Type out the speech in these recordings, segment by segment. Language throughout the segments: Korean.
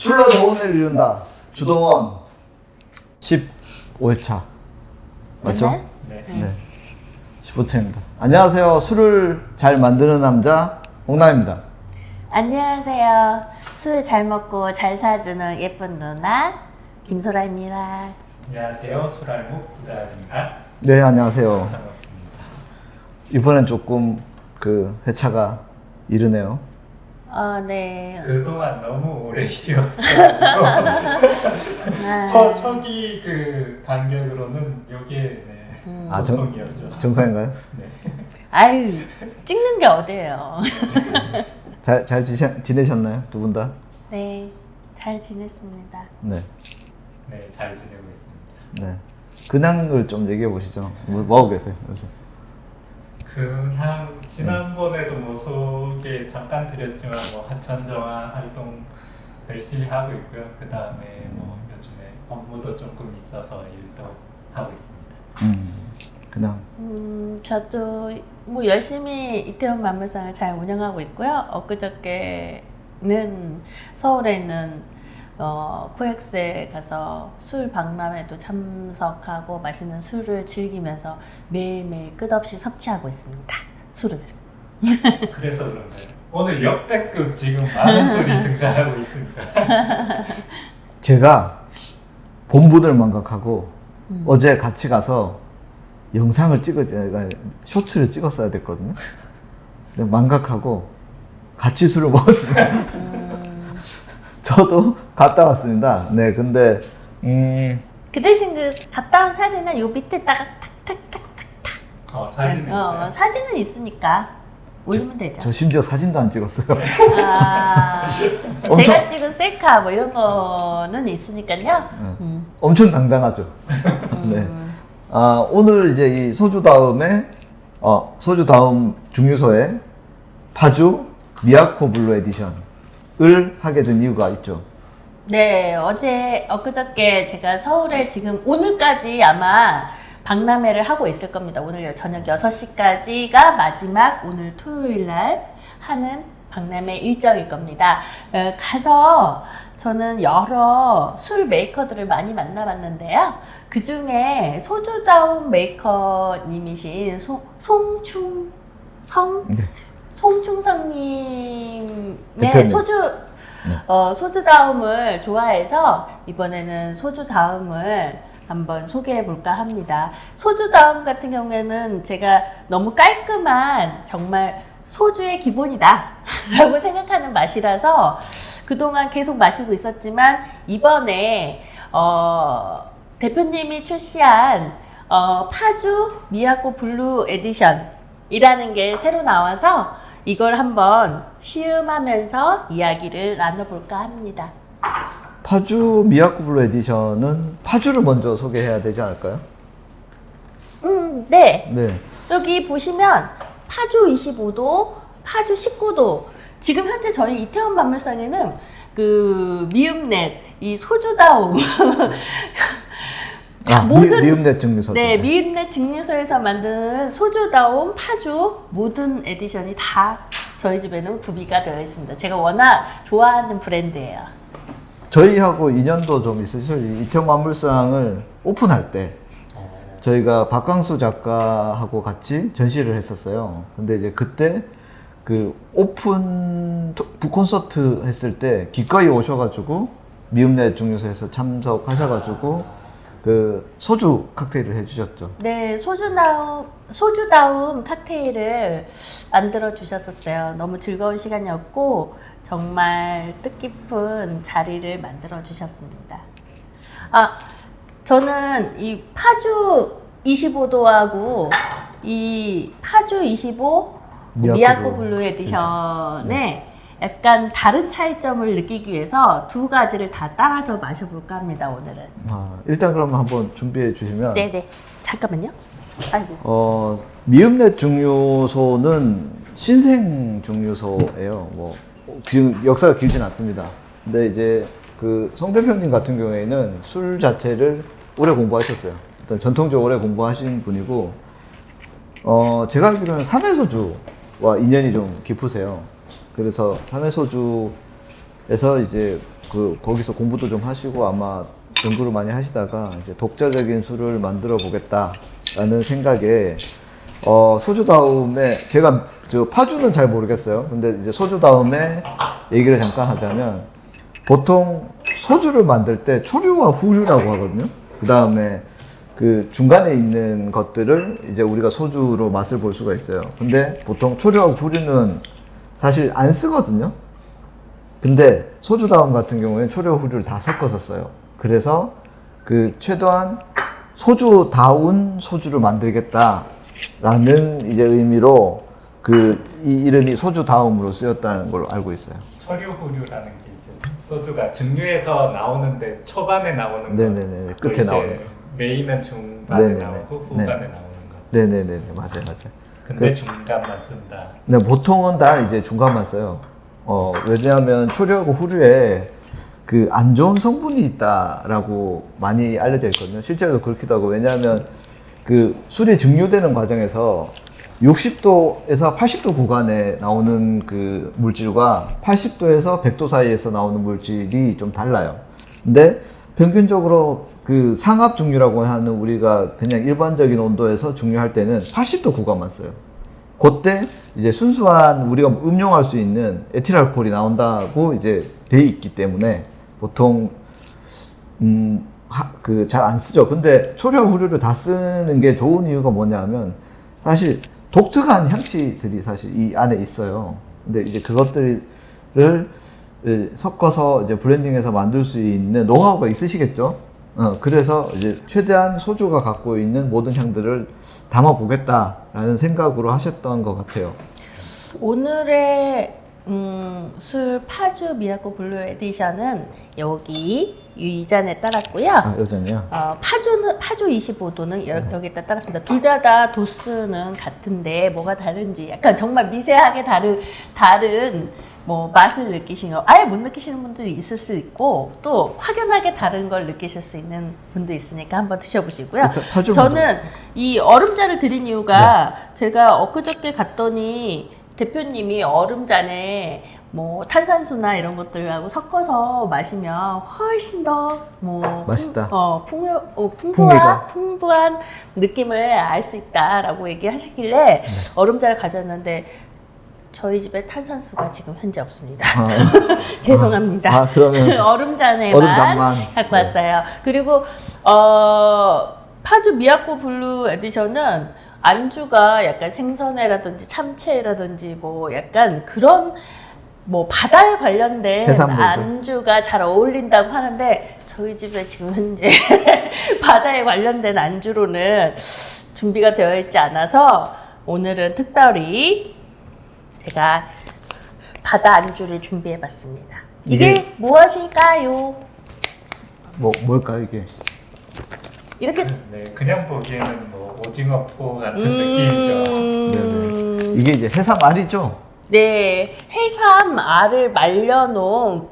술로 좋은 일을 이룬다. 주도원 15회차 맞죠? 네. 네. 15회차입니다. 안녕하세요. 술을 잘 만드는 남자 홍남입니다. 안녕하세요. 술 잘 먹고 잘 사주는 예쁜 누나 김소라입니다. 안녕하세요. 술알목 부자입니다. 네, 안녕하세요. 반갑습니다. 이번엔 조금 그 회차가 이르네요. 네. 그동안 너무 오래 쉬었어가지고 초기 그 간격으로는 요게 아, 보통이었죠. 정상인가요? 네. 아유, 찍는 게 어디예요? 잘 지내셨나요? 두 분 다? 네, 잘 지냈습니다. 네. 네, 잘 지내고 있습니다. 네. 근황을 좀 얘기해 보시죠. 뭐 하고 계세요? 요새? 그냥 지난번에도 뭐 소개 잠깐 드렸지만 뭐 하천정화 활동 열심히 하고 있고요. 그 다음에 뭐 요즘에 업무도 조금 있어서 일도 하고 있습니다. 그냥 저도 뭐 열심히 이태원 만물상을 잘 운영하고 있고요. 엊그저께는 서울에 있는 코엑스에 가서 술 박람회도 참석하고 맛있는 술을 즐기면서 매일매일 끝없이 섭취하고 있습니다. 술을. 그래서 그런가요? 오늘 역대급 지금 많은 술이 등장하고 있습니다. 제가 본분을 망각하고 어제 같이 가서 영상을 쇼츠를 찍었어야 됐거든요. 근데 망각하고 같이 술을 먹었습니다. 저도 갔다 왔습니다. 네, 근데 그 대신 그 갔다 온 사진은 요 밑에다가 탁탁탁탁탁 사진이 있어요. 사진은 있으니까 올리면 되죠. 저 심지어 사진도 안 찍었어요. 아, 엄청- 제가 찍은 셀카 뭐 이런 거는 있으니까요. 엄청 당당하죠. 네. 오늘 이제 이 소주 다음 중류소에 파주 미야코 블루 에디션을 하게 된 이유가 있죠. 네, 엊그저께 제가 서울에 지금 오늘까지 아마 박람회를 하고 있을 겁니다. 오늘 저녁 6시까지가 마지막 오늘 토요일 날 하는 박람회 일정일 겁니다. 가서 저는 여러 술 메이커들을 많이 만나봤는데요. 그 중에 소주다운 메이커님이신 송충성님의 대표님. 소주다움을 좋아해서 이번에는 소주다움을 한번 소개해 볼까 합니다. 소주다움 같은 경우에는 제가 너무 깔끔한 정말 소주의 기본이다 라고 생각하는 맛이라서 그동안 계속 마시고 있었지만 이번에 대표님이 출시한 파주 미야코 블루 에디션 이라는 게 새로 나와서 이걸 한번 시음하면서 이야기를 나눠볼까 합니다. 파주 미야코 블루 에디션은 파주를 먼저 소개해야 되지 않을까요? 네. 네. 여기 보시면 파주 25도, 파주 19도. 지금 현재 저희 이태원 만물상에는 그 미음넷, 이 소주다움. 미음넷 증류소죠. 네, 미음넷 증류소에서 만든 소주다움 파주 모든 에디션이 다 저희 집에는 구비가 되어 있습니다. 제가 워낙 좋아하는 브랜드예요. 저희하고 인연도 좀 있으시죠? 이태원 만물상을 오픈할 때 저희가 박광수 작가하고 같이 전시를 했었어요. 근데 이제 그때 그 오픈 콘서트 했을 때 기꺼이 오셔가지고 미음넷 증류소에서 참석하셔가지고 그 소주 칵테일을 해주셨죠. 네, 소주다움 칵테일을 만들어 주셨었어요. 너무 즐거운 시간이었고 정말 뜻깊은 자리를 만들어 주셨습니다. 저는 이 파주 25도하고 이 파주 25 미야코 블루 에디션의 약간 다른 차이점을 느끼기 위해서 두 가지를 다 따라서 마셔볼까 합니다, 오늘은. 일단 그러면 한번 준비해 주시면. 네네. 잠깐만요. 아이고. 미음넷 증류소는 신생 증류소예요. 뭐 지금 역사가 길진 않습니다. 근데 이제 그 송 대표님 같은 경우에는 술 자체를 오래 공부하셨어요. 일단 전통적으로 오래 공부하신 분이고, 제가 알기로는 삼해소주와 인연이 좀 깊으세요. 그래서 삼해소주에서 이제 거기서 공부도 좀 하시고 아마 연구를 많이 하시다가 이제 독자적인 술을 만들어 보겠다라는 생각에 소주 다음에 제가 저 파주는 잘 모르겠어요. 근데 이제 소주 다음에 얘기를 잠깐 하자면 보통 소주를 만들 때 초류와 후류라고 하거든요. 그 다음에 그 중간에 있는 것들을 이제 우리가 소주로 맛을 볼 수가 있어요. 근데 보통 초류하고 후류는 사실 안 쓰거든요. 근데 소주다운 같은 경우에는 초류와 후류를 다 섞어서 써요. 그래서 그 최대한 소주다운 소주를 만들겠다라는 이제 의미로 이 이름이 소주다움으로 쓰였다는 걸로 알고 있어요. 철유후류라는 게 이제 소주가 증류에서 나오는데 초반에 나오는 거. 네네네. 끝에 나오는 거. 메인은 중반에 네네네. 나오고 후반에 네. 나오는 거. 네네네. 맞아요. 근데 중간만 쓴다. 네, 보통은 다 이제 중간만 써요. 왜냐하면 초류하고 후류에 그 안 좋은 성분이 있다라고 많이 알려져 있거든요. 실제로 그렇기도 하고, 왜냐하면 그 술이 증류되는 과정에서 60도에서 80도 구간에 나오는 그 물질과 80도에서 100도 사이에서 나오는 물질이 좀 달라요. 근데 평균적으로 그 상압 증류라고 하는 우리가 그냥 일반적인 온도에서 증류할 때는 80도 구간만 써요. 그때 이제 순수한 우리가 음용할 수 있는 에틸알코올이 나온다고 이제 돼 있기 때문에 보통 그 잘 안 쓰죠. 근데 초류와 후류를 다 쓰는 게 좋은 이유가 뭐냐면 사실 독특한 향치들이 사실 이 안에 있어요. 근데 이제 그것들을 섞어서 이제 블렌딩해서 만들 수 있는 노하우가 있으시겠죠. 그래서 이제 최대한 소주가 갖고 있는 모든 향들을 담아 보겠다라는 생각으로 하셨던 것 같아요. 오늘의 술 파주 미라코 블루 에디션은 여기 이 잔에 따랐고요. 아, 여전히요? 파주 25도는 여기다 따랐습니다. 둘 다 도수는 같은데 뭐가 다른지 약간 정말 미세하게 다른 뭐 맛을 느끼신 거 아예 못 느끼시는 분도 있을 수 있고 또 확연하게 다른 걸 느끼실 수 있는 분도 있으니까 한번 드셔보시고요. 저는 이 얼음잔을 드린 이유가 제가 엊그저께 갔더니 대표님이 얼음잔에 뭐 탄산수나 이런 것들하고 섞어서 마시면 훨씬 더 뭐 맛있다. 풍부한 느낌을 알 수 있다라고 얘기하시길래 얼음잔을 가져왔는데 저희 집에 탄산수가 지금 현재 없습니다. 죄송합니다. 그러면 얼음잔에만 갖고 왔어요. 그리고 파주 미야코 블루 에디션은 안주가 약간 생선회라든지 참치회라든지 뭐 약간 그런 뭐 바다에 관련된 해산물들. 안주가 잘 어울린다고 하는데 저희 집에 지금 현재 바다에 관련된 안주로는 준비가 되어 있지 않아서 오늘은 특별히 제가 바다 안주를 준비해 봤습니다. 이게 무엇일까요? 뭘까요, 이게? 이렇게 네, 그냥 보기에는 뭐 오징어 포 같은 느낌이죠. 네네. 이게 이제 해삼알이죠? 네, 해삼 알을 말려놓은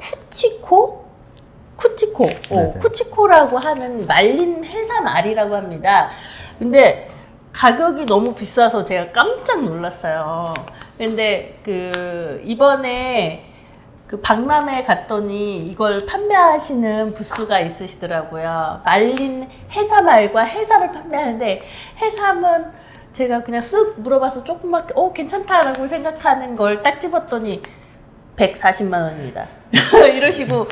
네네. 쿠치코라고 하는 말린 해삼 알이라고 합니다. 근데 가격이 너무 비싸서 제가 깜짝 놀랐어요. 근데 이번에 박람회에 갔더니 이걸 판매하시는 부스가 있으시더라고요. 말린 해삼알과 해삼을 판매하는데 해삼은 제가 그냥 쓱 물어봐서 조금밖에 괜찮다라고 생각하는 걸 딱 집었더니 140만 원입니다. 이러시고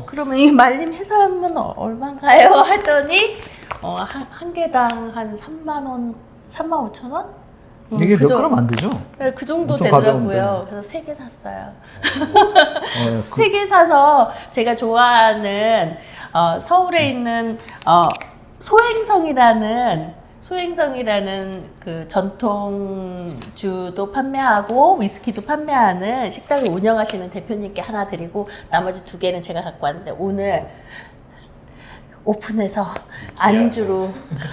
그러면 이 말린 해삼은 얼마인가요? 했더니 한 개당 한 3만 원, 3만 5천 원? 이게 몇 그램 안 되죠? 네, 그 정도 엄청 되더라고요. 가벼운데. 그래서 3개 샀어요. 3개 사서 제가 좋아하는 서울에 있는 소행성이라는 그 전통주도 판매하고 위스키도 판매하는 식당을 운영하시는 대표님께 하나 드리고 나머지 2개는 제가 갖고 왔는데 오늘 오픈해서 안주로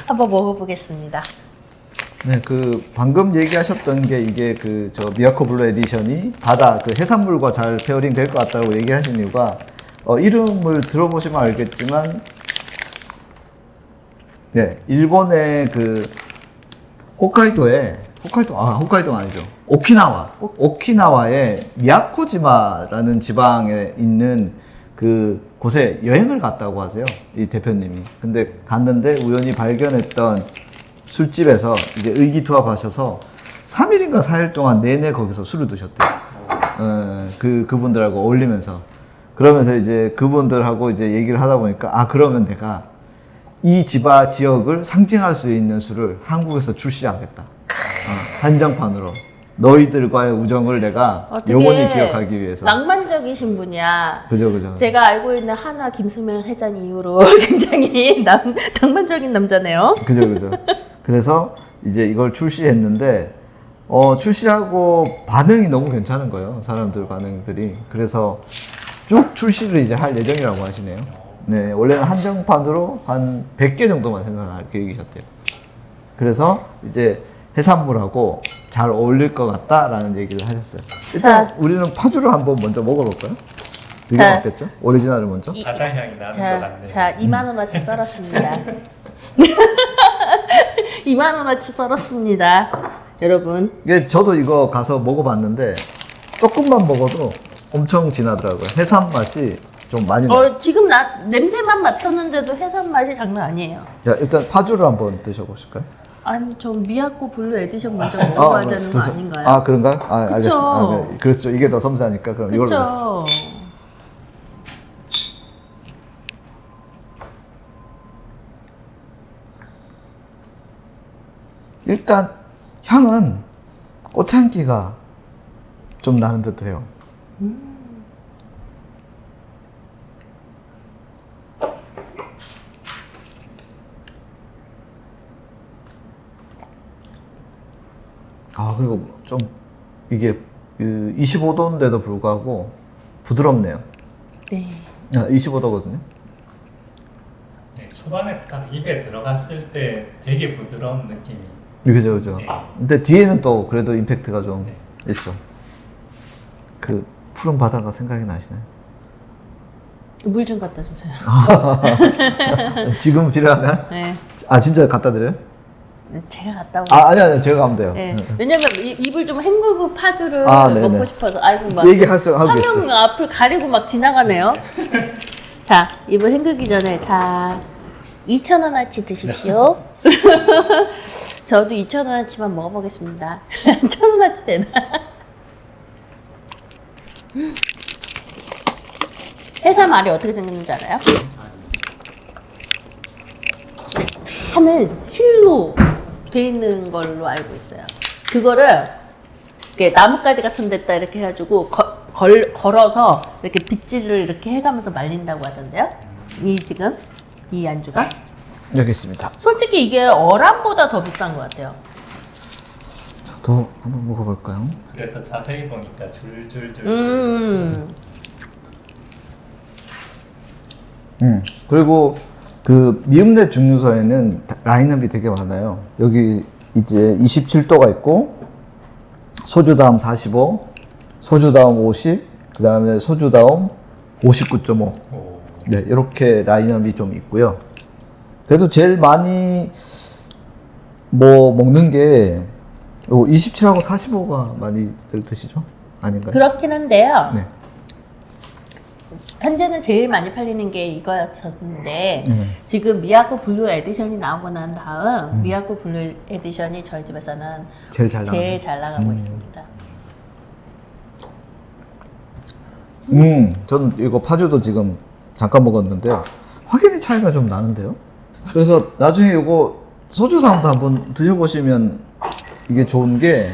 한번 먹어보겠습니다. 네, 방금 얘기하셨던 게 이게 미야코 블루 에디션이 바다 해산물과 잘 페어링 될 것 같다고 얘기하신 이유가 이름을 들어보시면 알겠지만 네, 일본의 홋카이도 아니죠. 오키나와의 미야코지마라는 지방에 있는 그 곳에 여행을 갔다고 하세요. 이 대표님이. 근데 갔는데 우연히 발견했던 술집에서 이제 의기투합하셔서 3일인가 4일 동안 내내 거기서 술을 드셨대요. 그분들하고 어울리면서. 그러면서 이제 그분들하고 이제 얘기를 하다 보니까, 아, 그러면 내가 이 지역을 상징할 수 있는 술을 한국에서 출시하겠다. 한정판으로. 너희들과의 우정을 내가 되게 영원히 기억하기 위해서. 낭만적이신 분이야. 그죠. 제가 알고 있는 한화 김수명 회장 이후로 굉장히 낭만적인 남자네요. 그죠. 그래서 이제 이걸 출시했는데, 출시하고 반응이 너무 괜찮은 거예요. 사람들 반응들이. 그래서 쭉 출시를 이제 할 예정이라고 하시네요. 네, 원래는 한정판으로 한 100개 정도만 생산할 계획이셨대요. 그래서 이제 해산물하고 잘 어울릴 것 같다라는 얘기를 하셨어요. 일단 우리는 파주를 한번 먼저 먹어볼까요? 이게 자. 맞겠죠? 오리지널을 먼저. 바다 향이 나는 것 같네요. 자, 2만 원어치 썰었습니다. 2만 원어치 썰었습니다. 여러분. 이게 저도 이거 가서 먹어봤는데 조금만 먹어도 엄청 진하더라고요. 해산 맛이 좀 많이 나요. 지금 냄새만 맡았는데도 해산 맛이 장난 아니에요. 자, 일단 파주를 한번 드셔보실까요? 아니, 저 미야코 블루 에디션 먼저 먹어봐야 되는 거 아닌가요? 아, 그런가요? 아, 그쵸? 알겠습니다. 네, 그렇죠. 이게 더 섬세하니까 그럼 이걸로 드시죠. 그렇죠. 일단 향은 꽃향기가 좀 나는 듯해요. 아, 그리고 좀 이게 25도인데도 불구하고 부드럽네요. 네. 25도거든요. 네, 초반에 딱 입에 들어갔을 때 되게 부드러운 느낌이. 그죠. 네. 근데 뒤에는 또 그래도 임팩트가 좀 네. 있죠. 그 푸른 바다가 생각이 나시나요? 물 좀 갖다 주세요. 지금 필요하면? 네. 아, 진짜 갖다 드려요? 제가 갔다 오고. 아니요. 제가 가면 돼요. 네. 왜냐면 입을 좀 헹구고 파주를 네네. 먹고 싶어서. 아이고, 막. 얘기하고 있어요. 화면 앞을 가리고 막 지나가네요. 자, 입을 헹구기 전에, 자, 2,000원어치 드십시오. 저도 2,000원어치만 먹어보겠습니다. 1,000원어치 되나? 해삼알이 어떻게 생겼는지 알아요? 하는 실로 돼 있는 걸로 알고 있어요. 그거를 이렇게 나뭇가지 같은 데다 이렇게 해가지고 걸어서 이렇게 빗질을 이렇게 해가면서 말린다고 하던데요. 지금 이 안주가 여기 있습니다. 솔직히 이게 어람보다 더 비싼 것 같아요. 저도 한번 먹어볼까요? 그래서 자세히 보니까 줄줄줄. 그리고 그 미음내 증류소에는 라인업이 되게 많아요. 여기 이제 27도가 있고, 소주다움 45, 소주다움 50, 그 다음에 소주다움 59.5. 오. 네, 이렇게 라인업이 좀 있고요. 그래도 제일 많이 먹는 게 27하고 45가 많이들 드시죠? 아닌가요? 그렇긴 한데요. 네. 현재는 제일 많이 팔리는 게 이거였었는데 지금 미야코 블루 에디션이 나오고 난 다음 미야코 블루 에디션이 저희 집에서는 제일 잘 나가고 있습니다. 저는 이거 파주도 지금 잠깐 먹었는데요. 확연히 차이가 좀 나는데요. 그래서 나중에 이거 소주사움도 한번 드셔보시면 이게 좋은 게,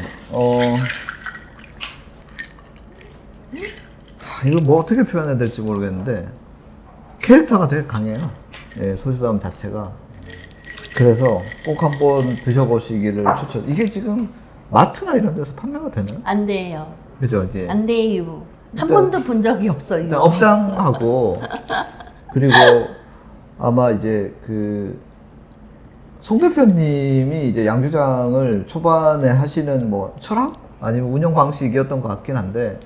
이거 뭐 어떻게 표현해야 될지 모르겠는데, 캐릭터가 되게 강해요. 예, 소주사움 자체가. 그래서 꼭 한번 드셔보시기를 추천. 이게 지금 마트나 이런 데서 판매가 되나요? 안 돼요. 그죠, 이제. 안 돼요. 한 일단- 번도 본 적이 없어요. 일단 업장하고 그리고 아마 이제 송 대표님이 이제 양조장을 초반에 하시는 뭐 철학 아니면 운영 방식이었던 것 같긴 한데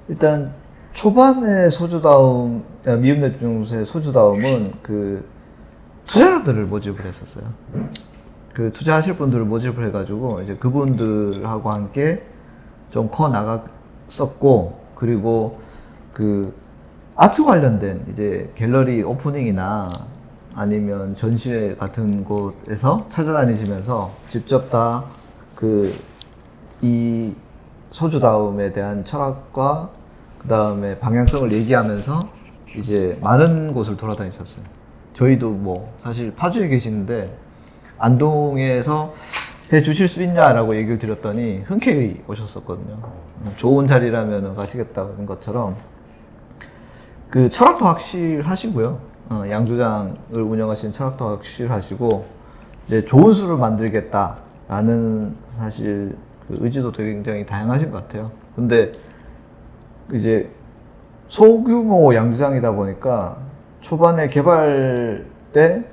일단 초반에 소주다움 미음내 증류소의 소주다움은 투자자들을 모집을 했었어요. 투자하실 분들을 모집을 해가지고 이제 그분들하고 함께 좀 커 나갔었고, 그리고 아트 관련된 이제 갤러리 오프닝이나 아니면 전시회 같은 곳에서 찾아다니시면서 직접 다 이 소주다움에 대한 철학과 그 다음에 방향성을 얘기하면서 이제 많은 곳을 돌아다니셨어요. 저희도 뭐 사실 파주에 계시는데 안동에서 해 주실 수 있냐라고 얘기를 드렸더니 흔쾌히 오셨었거든요. 좋은 자리라면 가시겠다는 것처럼 그 철학도 확실하시고요. 양조장을 운영하시는 철학도 확실하시고 이제 좋은 술을 만들겠다라는 사실 그 의지도 되게 굉장히 다양하신 것 같아요. 근데 이제 소규모 양조장이다 보니까 초반에 개발 때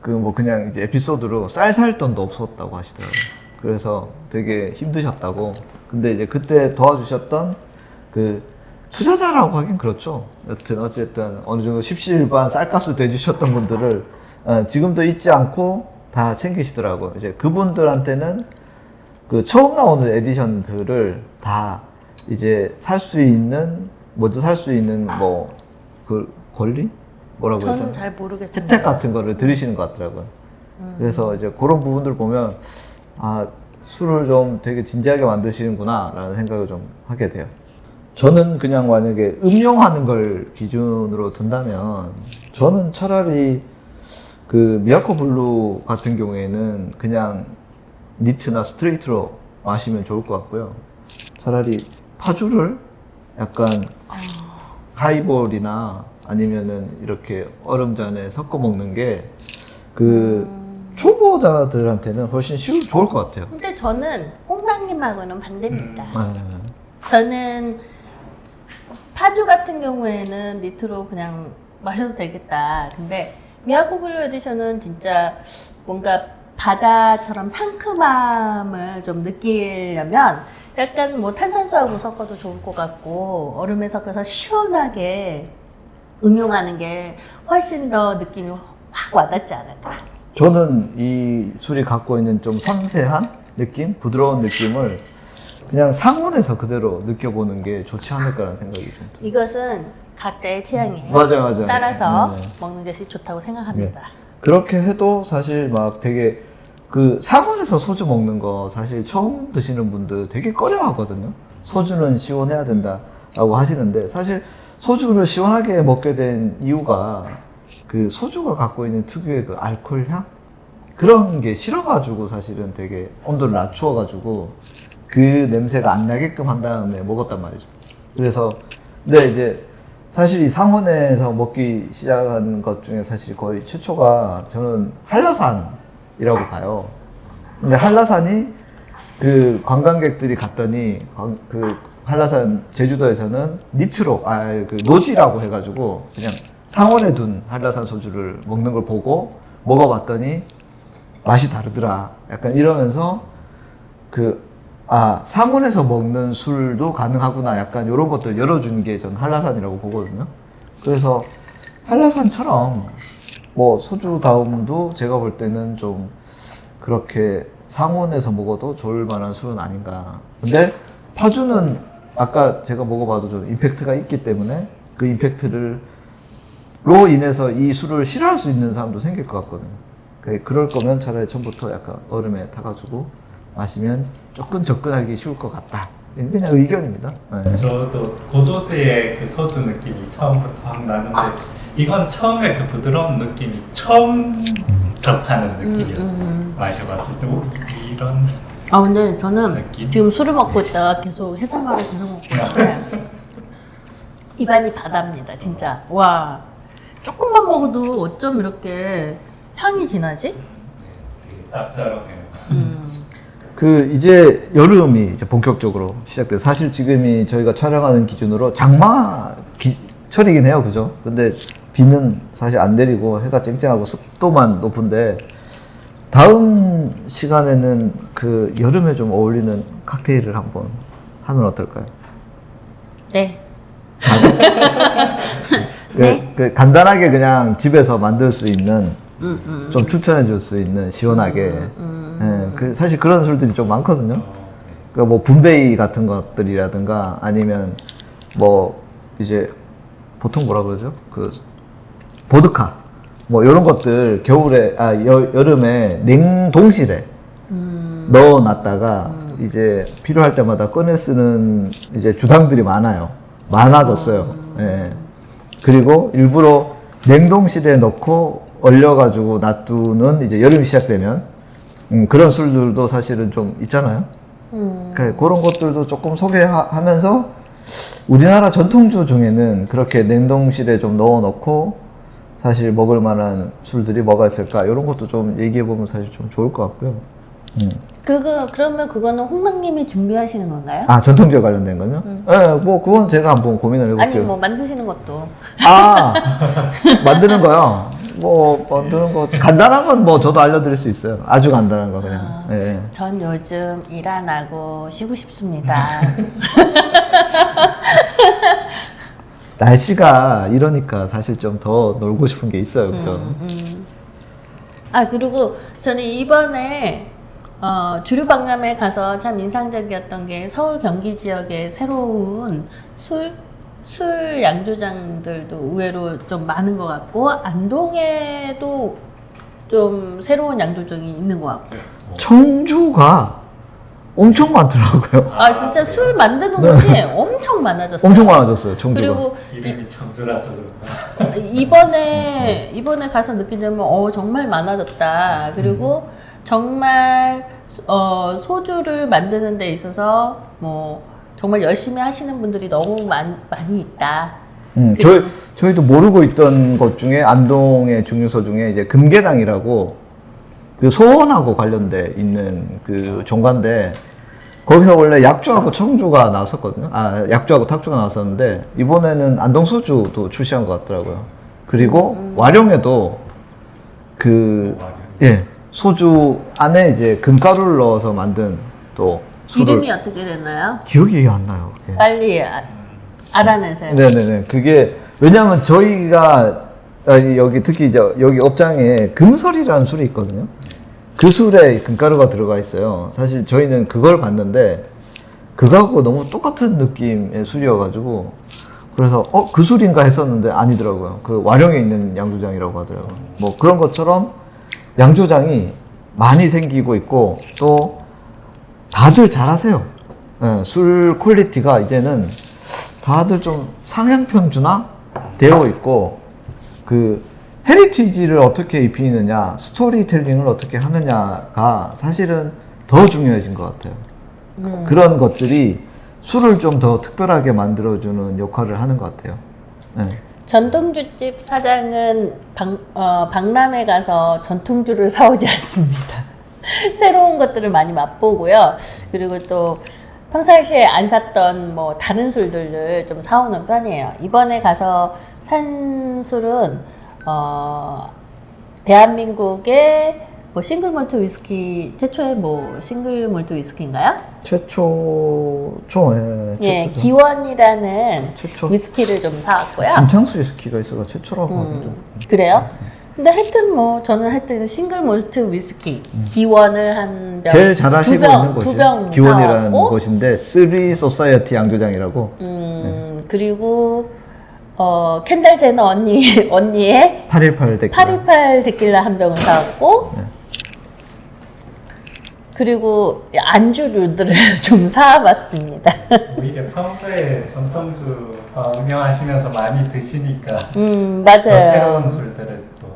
그 뭐 그냥 이제 에피소드로 쌀 살 돈도 없었다고 하시더라고요. 그래서 되게 힘드셨다고. 근데 이제 그때 도와주셨던 그 투자자라고 하긴 그렇죠. 여튼 어쨌든 어느 정도 십시일반 쌀값을 대주셨던 분들을 지금도 잊지 않고 다 챙기시더라고요. 이제 그분들한테는 그 처음 나오는 에디션들을 다 이제 살 수 있는 먼저 살 수 있는 뭐 그 권리? 뭐라고 해야 저는 되나? 잘 모르겠습니다. 혜택 같은 거를 들으시는 것 같더라고요. 그래서 이제 그런 부분들 보면 아 술을 좀 되게 진지하게 만드시는구나 라는 생각을 좀 하게 돼요. 저는 그냥 만약에 음용하는 걸 기준으로 둔다면 저는 차라리 그 미야코 블루 같은 경우에는 그냥 니트나 스트레이트로 마시면 좋을 것 같고요. 차라리 파주를 약간 하이볼이나 아니면은 이렇게 얼음잔에 섞어 먹는 게 그 초보자들한테는 훨씬 좋을 것 같아요. 근데 저는 홍당님하고는 반대입니다. 네. 저는 파주 같은 경우에는 니트로 그냥 마셔도 되겠다. 근데 미야코 블루 에디션은 진짜 뭔가 바다처럼 상큼함을 좀 느끼려면 약간 뭐 탄산수하고 섞어도 좋을 것 같고 얼음에 섞어서 시원하게 음용하는 게 훨씬 더 느낌이 확 와닿지 않을까. 저는 이 술이 갖고 있는 좀 섬세한 느낌, 부드러운 느낌을 그냥 상온에서 그대로 느껴보는 게 좋지 않을까라는 생각이 좀 들어요. 이것은 각자의 취향이에요. 맞아요. 따라서 네. 먹는 것이 좋다고 생각합니다. 그렇게 해도 사실 막 되게 그 상온에서 소주 먹는 거 사실 처음 드시는 분들 되게 꺼려 하거든요. 소주는 시원해야 된다라고 하시는데 사실 소주를 시원하게 먹게 된 이유가 그 소주가 갖고 있는 특유의 그 알코올 향? 그런 게 싫어가지고 사실은 되게 온도를 낮추어가지고 그 냄새가 안 나게끔 한 다음에 먹었단 말이죠. 그래서 근데 이제 사실 이 상온에서 먹기 시작한 것 중에 사실 거의 최초가 저는 한라산이라고 봐요. 근데 한라산이 그 관광객들이 갔더니 그 한라산 제주도에서는 니트로 그 노지라고 해가지고 그냥 상온에 둔 한라산 소주를 먹는 걸 보고 먹어봤더니 맛이 다르더라. 약간 이러면서 상온에서 먹는 술도 가능하구나. 약간 이런 것들 열어준 게 전 한라산이라고 보거든요. 그래서 한라산처럼 뭐 소주다움도 제가 볼 때는 좀 그렇게 상온에서 먹어도 좋을 만한 술은 아닌가. 근데 파주는 아까 제가 먹어봐도 좀 임팩트가 있기 때문에 그 임팩트로 인해서 이 술을 싫어할 수 있는 사람도 생길 것 같거든요. 그럴 거면 차라리 처음부터 약간 얼음에 타가지고 마시면 조금 접근하기 쉬울 것 같다. 그냥 의견입니다. 네. 저도 고도수의 그 소주 느낌이 처음부터 확 나는데 이건 처음에 그 부드러운 느낌이 처음 접하는 느낌이었어요. 마셔봤을 때 이런 근데 저는 느낌? 지금 술을 먹고 있다가 계속 해산물을 계속 먹고 있는데 입안이 바다입니다, 진짜. 와, 조금만 먹어도 어쩜 이렇게 향이 진하지? 되게 짭짤하네요. 이제 여름이 이제 본격적으로 시작돼요. 사실 지금이 저희가 촬영하는 기준으로 장마철이긴 해요. 그죠? 근데 비는 사실 안 내리고 해가 쨍쨍하고 습도만 높은데 다음 시간에는 그 여름에 좀 어울리는 칵테일을 한번 하면 어떨까요? 네. 간단하게 그냥 집에서 만들 수 있는 좀 추천해 줄 수 있는 시원하게 사실 그런 술들이 좀 많거든요. 그러니까 뭐 분베이 같은 것들이라든가 아니면 뭐 이제 보통 뭐라 그러죠? 그 보드카 뭐 이런 것들 겨울에 여름에 냉동실에 넣어놨다가 이제 필요할 때마다 꺼내 쓰는 이제 주당들이 많아졌어요. 예. 그리고 일부러 냉동실에 넣고 얼려가지고 놔두는 이제 여름이 시작되면 그런 술들도 사실은 좀 있잖아요. 그런 것들도 조금 소개하면서 우리나라 전통주 중에는 그렇게 냉동실에 좀 넣어놓고 사실 먹을 만한 술들이 뭐가 있을까 이런 것도 좀 얘기해보면 사실 좀 좋을 것 같고요. 그러면 그거는 홍당님이 준비하시는 건가요? 아, 전통주에 관련된 거요? 네, 뭐 그건 제가 한번 고민을 해볼게요. 아니 뭐 만드시는 것도. 아, 만드는 거요? 뭐 만드는 거 간단한 건 뭐 저도 알려드릴 수 있어요. 아주 간단한 거 그냥. 예. 전 요즘 일 안 하고 쉬고 싶습니다. 날씨가 이러니까 사실 좀 더 놀고 싶은 게 있어요, 그죠? 아 그리고 저는 이번에 주류 박람회 가서 참 인상적이었던 게 서울 경기 지역에 새로운 술 양조장들도 의외로 좀 많은 것 같고 안동에도 좀 새로운 양조장이 있는 것 같고. 청주가 엄청 많더라고요. 아 진짜 술 만드는 곳이 엄청 많아졌어요. 엄청 많아졌어요, 청주가. 그리고 이름이 청주라서 그런가. 이번에 가서 느낀 점은 정말 많아졌다. 그리고 정말 소주를 만드는 데 있어서 뭐 정말 열심히 하시는 분들이 너무 많이 있다. 저희도 모르고 있던 것 중에 안동의 중류소 중에 이제 금계당이라고 그 소원하고 관련돼 있는 그 종가인데 거기서 원래 약주하고 청주가 나왔었거든요. 아, 약주하고 탁주가 나왔었는데 이번에는 안동 소주도 출시한 것 같더라고요. 그리고 와룡에도 예, 소주 안에 이제 금가루를 넣어서 만든 또 술을 이름이 어떻게 됐나요? 기억이 안 나요. 그게. 빨리 알아내세요. 네네네. 그게 왜냐하면 저희가 여기 특히 이제 여기 업장에 금설이라는 술이 있거든요. 그 술에 금가루가 들어가 있어요. 사실 저희는 그걸 봤는데 그거하고 너무 똑같은 느낌의 술이어가지고 그래서 그 술인가 했었는데 아니더라고요. 그 와룡에 있는 양조장이라고 하더라고요. 뭐 그런 것처럼 양조장이 많이 생기고 있고 또 다들 잘하세요. 네, 술 퀄리티가 이제는 다들 좀 상향 평준화 되어 있고 그 헤리티지를 어떻게 입히느냐, 스토리텔링을 어떻게 하느냐가 사실은 더 중요해진 것 같아요. 그런 것들이 술을 좀 더 특별하게 만들어주는 역할을 하는 것 같아요. 네. 전통주집 사장은 박람회 가서 전통주를 사오지 않습니다. 새로운 것들을 많이 맛보고요. 그리고 또 평상시에 안 샀던 뭐 다른 술들을 좀 사오는 편이에요. 이번에 가서 산 술은 대한민국의 뭐 싱글 몰트 위스키 최초의 뭐 싱글 몰트 위스키인가요? 최초죠. 기원이라는 최초. 위스키를 좀 사왔고요. 김창수 위스키가 있어가 최초라고 하거든요. 그래요? 근데 하여튼 뭐 저는 하여튼 싱글 몰트 위스키 기원을 한 병, 제일 잘 하시고 있는 두 곳이 병 기원이라는 사왔고, 곳인데 쓰리 소사이어티 양조장이라고 그리고 켄달 제너 언니의 818 데킬라 828 데킬라 한 병을 사왔고 그리고 안주류들을 좀 사와봤습니다. 오히려 평소에 전통주 운영하시면서 많이 드시니까 맞아요. 더 새로운 술들을 또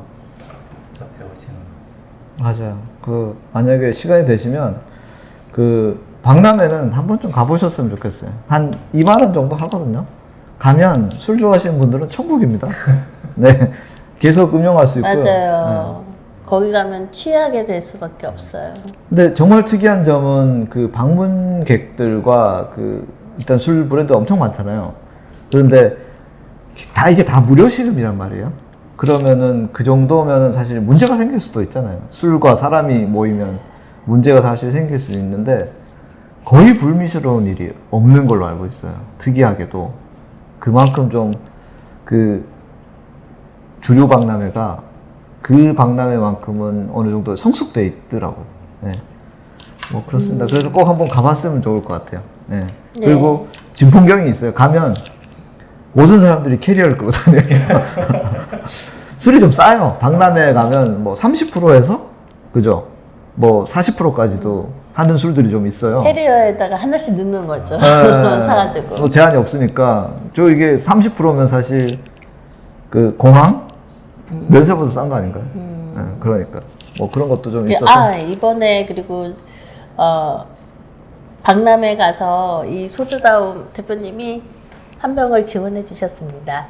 접해오시는 맞아요. 그 만약에 시간이 되시면 그 박람회는 한 번쯤 가보셨으면 좋겠어요. 한 2만 원 정도 하거든요. 가면 술 좋아하시는 분들은 천국입니다. 네, 계속 음용할 수 있고요. 맞아요. 거기 가면 취하게 될 수밖에 없어요. 근데 정말 특이한 점은 그 방문객들과 그 일단 술 브랜드 엄청 많잖아요. 그런데 이게 다 무료 시음이란 말이에요. 그러면은 그 정도면은 사실 문제가 생길 수도 있잖아요. 술과 사람이 모이면 문제가 사실 생길 수 있는데 거의 불미스러운 일이 없는 걸로 알고 있어요. 특이하게도 그만큼 좀 그 주류 박람회가 그 박람회만큼은 어느 정도 성숙돼 있더라고요. 네. 뭐 그렇습니다. 그래서 꼭 한번 가봤으면 좋을 것 같아요. 네. 그리고 진풍경이 있어요. 가면 모든 사람들이 캐리어를 끌고 다녀요. 술이 좀 싸요. 박람회 가면 뭐 30%에서 그죠? 뭐 40%까지도 하는 술들이 좀 있어요. 캐리어에다가 하나씩 넣는 거죠. 네. 사가지고. 뭐 제한이 없으니까 저 이게 30%면 사실 그 공항 면세보다 싼 거 아닌가요? 네, 그러니까 뭐 그런 것도 좀 있어서. 아, 이번에 그리고 박람회 가서 이 소주다움 대표님이 한 병을 지원해 주셨습니다.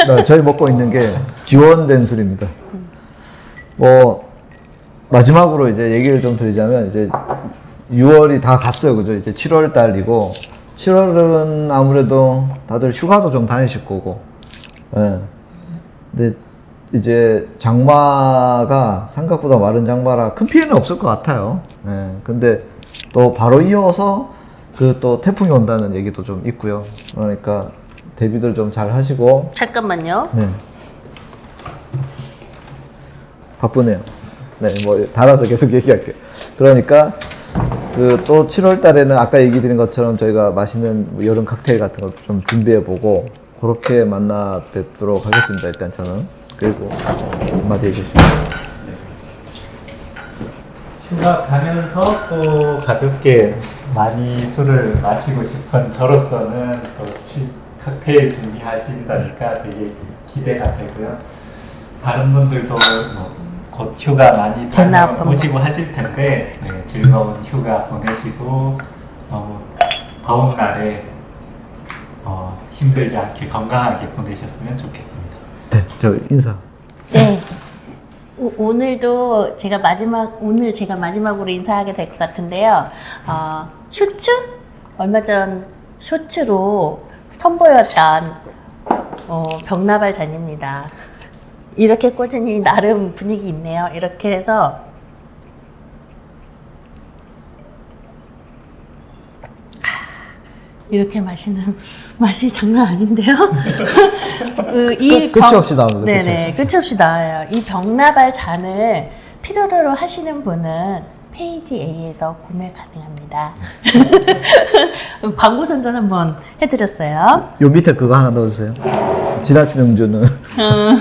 네, 저희 먹고 있는 게 지원된 술입니다. 뭐 마지막으로 이제 얘기를 좀 드리자면 이제 6월이 다 갔어요, 그죠? 이제 7월 달이고 7월은 아무래도 다들 휴가도 좀 다니실 거고, 예. 근데 이제 장마가 생각보다 마른 장마라 큰 피해는 없을 것 같아요. 예. 근데 또 바로 이어서 그 또 태풍이 온다는 얘기도 좀 있고요. 그러니까 대비들 좀 잘 하시고. 잠깐만요. 네. 바쁘네요. 네, 뭐 달아서 계속 얘기할게요. 그러니까 그 또 7월 달에는 아까 얘기 드린 것처럼 저희가 맛있는 뭐 여름 칵테일 같은 것도 좀 준비해 보고 그렇게 만나 뵙도록 하겠습니다. 일단 저는. 그리고 한마디 해주시죠. 휴가 가면서 또 가볍게 많이 술을 마시고 싶은 저로서는 또 칵테일 준비하신다니까 되게 기대가 되고요. 다른 분들도 뭐 곧 휴가 많이 다녀오시고 하실 텐데 네, 즐거운 휴가 보내시고 너무 더운 날에 힘들지 않게 건강하게 보내셨으면 좋겠습니다. 네, 저 인사. 네. 오늘도 오늘 제가 마지막으로 인사하게 될 것 같은데요. 쇼츠? 얼마 전 쇼츠로 선보였던 벽나발 잔입니다. 이렇게 꽂으니 나름 분위기 있네요. 이렇게 해서 이렇게 마시는 맛이 장난 아닌데요? 끝이 없이 나옵니다. 네네, 끝이 없이 나와요. 이 벽나발 잔을 필요로 하시는 분은 페이지 A에서 구매 가능합니다. 광고 선전 한번 해드렸어요. 요 밑에 그거 하나 넣어주세요. 지나친 음주는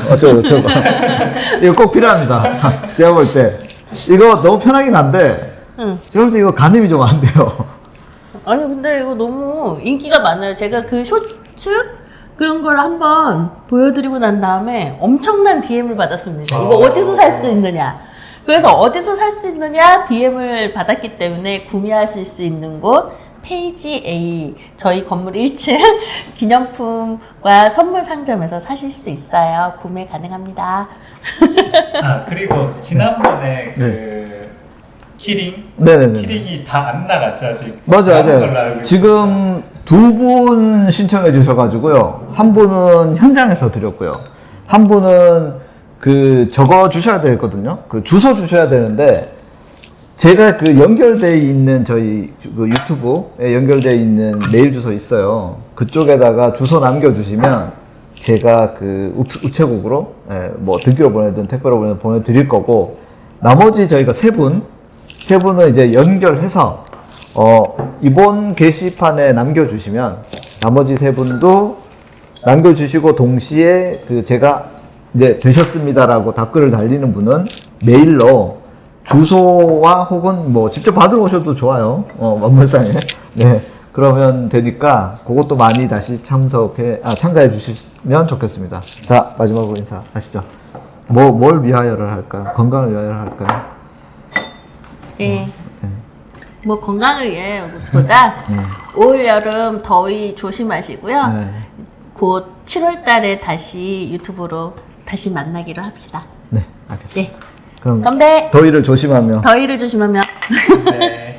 어쩌고 저쩌고. 이거 꼭 필요합니다. 제가 볼 때 이거 너무 편하긴 한데 제가 볼 때 이거 가늠이 좀 안 돼요. 아니 근데 이거 너무 인기가 많아요. 제가 그 쇼츠 그런 걸 한번 보여드리고 난 다음에 엄청난 DM을 받았습니다. 이거 어디서 살 수 있느냐? 그래서 어디서 살 수 있느냐 DM을 받았기 때문에 구매하실 수 있는 곳 페이지 A 저희 건물 1층 기념품과 선물 상점에서 사실 수 있어요. 구매 가능합니다. 그리고 지난번에 그 키링? 네네네. 키링이 다 안 나갔죠 아직? 맞아요. 지금 2분 신청해 주셔가지고요. 한 분은 현장에서 드렸고요. 한 분은 그 적어 주셔야 되거든요. 그 주소 주셔야 되는데 제가 그 연결돼 있는 저희 그 유튜브에 연결돼 있는 메일 주소 있어요. 그쪽에다가 주소 남겨주시면 제가 그 우체국으로 뭐 등기로 보내든 택배로 보내드릴 거고 나머지 저희가 세 분은 이제 연결해서 이번 게시판에 남겨주시면 나머지 세 분도 남겨주시고 동시에 그 제가 이제 되셨습니다라고 답글을 달리는 분은 메일로 주소와 혹은 뭐 직접 받으러 오셔도 좋아요. 원물상에. 네. 그러면 되니까 그것도 많이 다시 참가해 주시면 좋겠습니다. 자, 마지막으로 인사하시죠. 뭘 위하여를 할까요? 건강을 위하여 할까요? 네. 뭐 건강을 위해보다 올 여름 더위 조심하시고요. 네. 곧 7월 달에 다시 유튜브로 다시 만나기로 합시다. 네, 알겠습니다. 네. 그럼 건배! 더위를 조심하며 더위를 조심하며. 네.